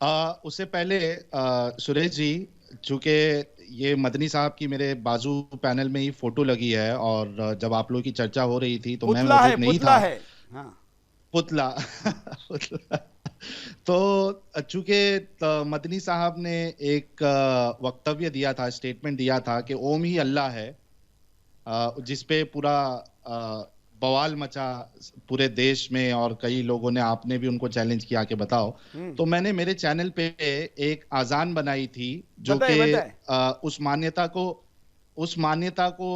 उससे पहले सुरेश जी, चूंकि ये मदनी साहब की मेरे बाजू पैनल में ही फोटो लगी है, और जब आप लोगों की चर्चा हो रही थी तो मैं पुतला है, मौजूद नहीं पुतला था। है। हाँ। पुतला। हाँ। पुतला। तो चूंकि मदनी साहब ने एक वक्तव्य दिया था, स्टेटमेंट दिया था कि ओम ही अल्लाह है, जिसपे पूरा बवाल मचा पूरे देश में, और कई लोगों ने, आपने भी उनको चैलेंज किया कि बताओ। तो मैंने मेरे चैनल पे एक आजान बनाई थी जो बताए कि बताए। उस मान्यता को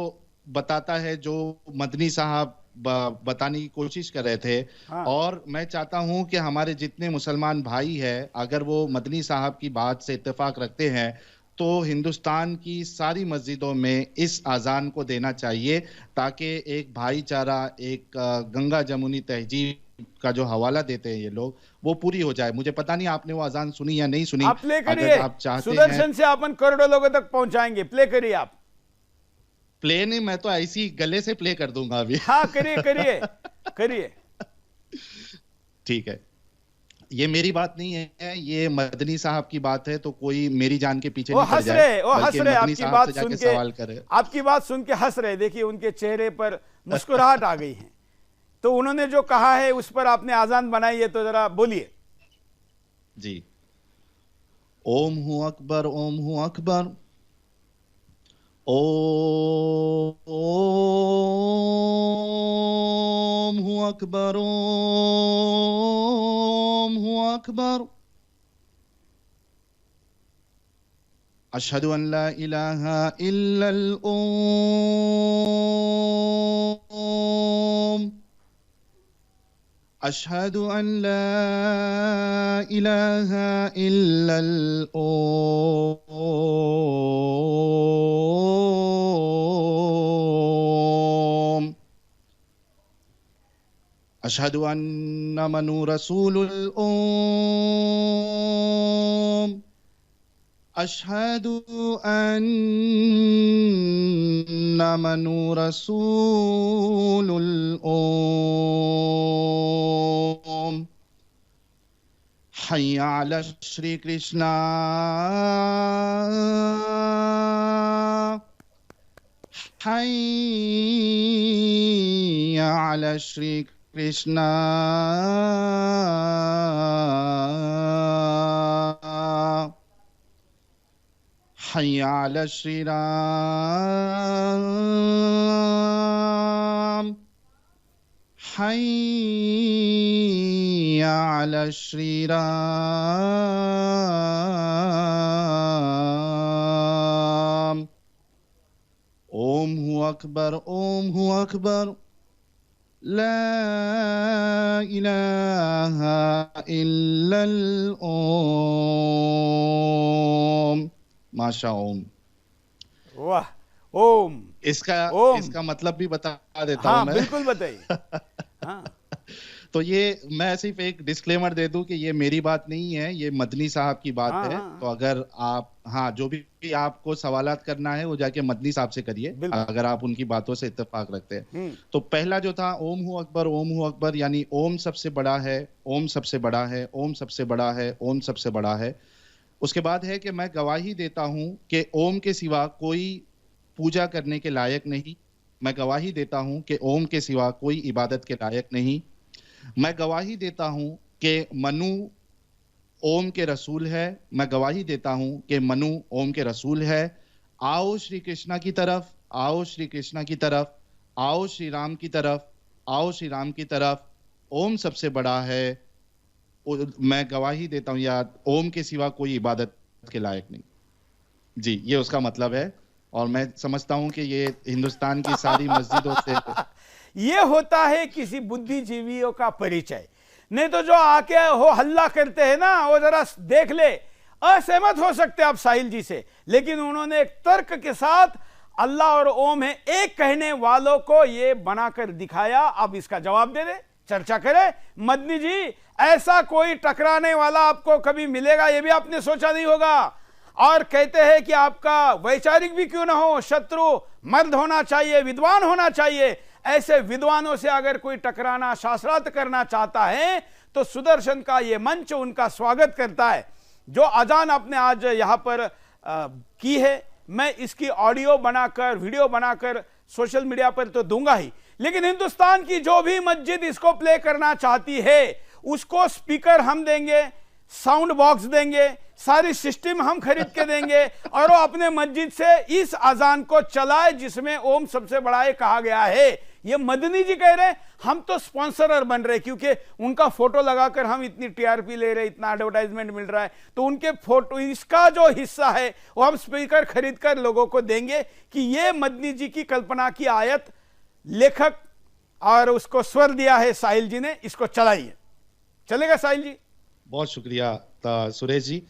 बताता है जो मदनी साहब बताने की कोशिश कर रहे थे। हाँ। और मैं चाहता हूं कि हमारे जितने मुसलमान भाई हैं, अगर वो मदनी साहब की बात से इत्तेफाक रखते हैं तो हिंदुस्तान की सारी मस्जिदों में इस अजान को देना चाहिए, ताकि एक भाईचारा, एक गंगा जमुनी तहजीब का जो हवाला देते हैं ये लोग, वो पूरी हो जाए। मुझे पता नहीं आपने वो अजान सुनी या नहीं सुनी। आप प्ले अगर करिए, आप चाहते हैं, सुदर्शन से अपन करोड़ों लोगों तक पहुंचाएंगे। प्ले करिए आप। प्ले नहीं, मैं तो ऐसी गले से प्ले कर दूंगा अभी। हाँ, करिए करिए करिए। ठीक है। ये मेरी बात नहीं है, ये मदनी साहब की बात है, तो कोई मेरी जान के पीछे वो नहीं पड़ हंस जाए, रहे, वो हंस बल्कि रहे मदनी आपकी साहब बात से सुन जाके के। सवाल करे। आपकी बात सुन के हंस रहे, देखिए उनके चेहरे पर मुस्कुराहट आ गई है। तो उन्होंने जो कहा है उस पर आपने आजान बनाई है, तो जरा बोलिए। जी। ओम हूं अकबर, ओम हूं अकबर, ओम हूं अकबर, ओम हूं अकबर, अशहदु अन ला इलाहा इल्लल ओम, अशहदु अन ला इलाहा इल्लल ओम, अशहदु अन्ना मनु रसूलुल ओम, अशहदु अन्ना मनु रसूलुल ओम, हय्या अला श्री कृष्णा, हय्या अला श्री कृष्णा, हय्या अला श्री राम, हय्या अला श्री राम। ओम हूं अकबर, ओम हूं अकबर, ला इलाहा इल्लल ओम, माशा ओम। वाह। ओम। इसका ओम। इसका मतलब भी बता देता हूं हाँ, मैं। बिल्कुल बताइए। हाँ। तो ये मैं सिर्फ एक डिस्क्लेमर दे दूं कि ये मेरी बात नहीं है, ये मदनी साहब की बात हाँ। है। हाँ, तो अगर आप, हाँ, जो भी आपको सवालात करना है वो जाके मदनी साहब से करिए, बिल्कुल। अगर आप उनकी बातों से इत्तेफाक रखते हैं। हम्म। तो पहला जो था, ओम हूं अकबर, ओम हूं अकबर, यानी ओम सबसे बड़ा है, ओम सबसे बड़ा है, ओम सबसे बड़ा है, ओम सबसे बड़ा है। उसके बाद है कि मैं गवाही देता हूं कि ओम के सिवा कोई पूजा करने के लायक नहीं। मैं गवाही देता हूं कि ओम के सिवा कोई इबादत के लायक नहीं। मैं गवाही देता हूं कि मनु ओम के रसूल है। मैं गवाही देता हूं कि मनु ओम के रसूल है। आओ श्री कृष्णा की तरफ, आओ श्री कृष्णा की तरफ, आओ श्री राम की तरफ, आओ श्री राम की तरफ। ओम सबसे बड़ा है। मैं गवाही देता हूं या ओम के सिवा कोई इबादत के लायक नहीं। जी, ये उसका मतलब है। और मैं समझता हूं कि ये हिंदुस्तान की सारी मस्जिदों से ये होता है किसी बुद्धिजीवियों का परिचय। नहीं तो जो आके हो हल्ला करते हैं ना, वो जरा देख ले। असहमत हो सकते आप साहिल जी से, लेकिन उन्होंने एक तर्क के साथ अल्लाह और ओम है एक कहने वालों को ये बनाकर दिखाया। अब इसका जवाब दे दे, चर्चा करे। मदनी जी, ऐसा कोई टकराने वाला आपको कभी मिलेगा ये भी आपने सोचा नहीं होगा। और कहते हैं कि आपका वैचारिक भी क्यों ना हो, शत्रु मर्द होना चाहिए, विद्वान होना चाहिए। ऐसे विद्वानों से अगर कोई टकराना, शास्त्रार्थ करना चाहता है तो सुदर्शन का ये मंच उनका स्वागत करता है। जो अजान आपने आज यहाँ पर की है, मैं इसकी ऑडियो बनाकर वीडियो बनाकर सोशल मीडिया पर तो दूंगा ही, लेकिन हिंदुस्तान की जो भी मस्जिद इसको प्ले करना चाहती है उसको स्पीकर हम देंगे, साउंड बॉक्स देंगे, सारी सिस्टम हम खरीद के देंगे और वो अपने मस्जिद से इस अजान को चलाए जिसमें ओम सबसे बड़ा है कहा गया है। ये मदनी जी कह रहे हैं, हम तो स्पॉन्सरर बन रहे क्योंकि उनका फोटो लगाकर हम इतनी टीआरपी ले रहे, इतना एडवर्टाइजमेंट मिल रहा है, तो उनके फोटो इसका जो हिस्सा है वो हम स्पीकर खरीद कर लोगों को देंगे कि ये मदनी जी की कल्पना की आयत लेखक और उसको स्वर दिया है साहिल जी ने, इसको चलाइए। चलेगा साहिल जी? बहुत शुक्रिया सुरेश जी।